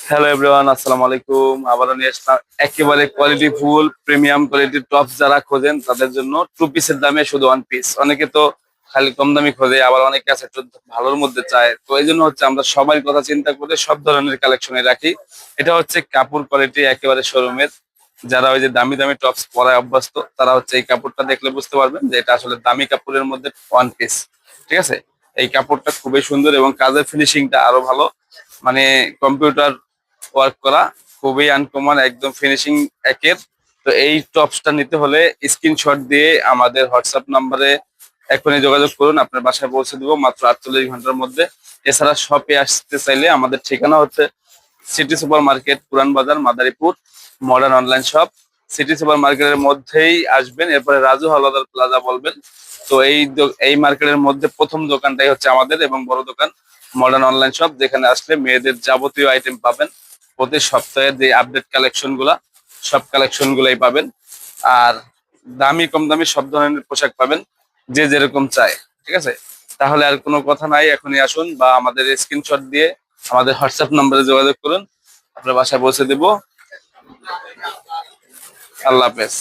Hello everyone, আসসালামু আলাইকুম। আবারও নিয়ে আসলাম একেবারে কোয়ালিটি ফুল প্রিমিয়াম কোয়ালিটির টপস যারা খোঁজেন তাদের জন্য টু পিসের দামে শুধু ওয়ান পিস। অনেকে তো খালি কম দামি খোঁজে, আবার অনেকে আছে একটু ভালোর মধ্যে চায়। তো এই জন্য হচ্ছে আমরা সবার কথা চিন্তা করে সব ধরনের কালেকশনে রাখি। এটা হচ্ছে কাপড় কোয়ালিটি একেবারে শোরুমের। যারা ওই যে দামি দামি টপস পরায় অভ্যস্ত তারা হচ্ছে এই কাপড়টা দেখলে বুঝতে পারবেন যে এটা আসলে দামি কাপড়ের মধ্যে ওয়ান পিস। ঠিক আছে, এই কাপড়টা খুবই সুন্দর এবং কাজের ফিনিশিংটা আরো ভালো। মানে কম্পিউটার ওয়ার্ক করা, খুবই আনকমন, একদম ফিনিশিং একের। তো এই টপসটা নিতে হলে স্ক্রিনশট দিয়ে আমাদের হোয়াটসঅ্যাপ নাম্বারে এখনই যোগাযোগ করুন, আপনার বাসায় পৌঁছে দেবো মাত্র 48 ঘন্টার মধ্যে। এছাড়া শপে আসতে চাইলে আমাদের ঠিকানা হচ্ছে সিটি সুপার মার্কেট, পুরান বাজার, Madaripur, modern online shop. City super মার্কেটের মধ্যেই আসবেন, এরপরে রাজু হাওলাদার প্লাজা বলবেন। তো এই মার্কেটের মধ্যে প্রথম দোকানটাই হচ্ছে আমাদের এবং বড় দোকান মডার্ন অনলাইন শপ, যেখানে আসলে মেয়েদের যাবতীয় আইটেম পাবেন। প্রতি সপ্তাহে যে আপডেট কালেকশন গুলা, সব কালেকশন গুলাই পাবেন। আর দামি কম দামি সব ধরনের পোশাক পাবেন, যে যেরকম চায়। ঠিক আছে, তাহলে আর কোনো কথা নাই, এখনই আসুন বা আমাদের স্ক্রিনশট দিয়ে আমাদের হোয়াটসঅ্যাপ নম্বরে যোগাযোগ করুন, আপনার বাসায় পৌঁছে দেব। আল্লাহ হাফেজ।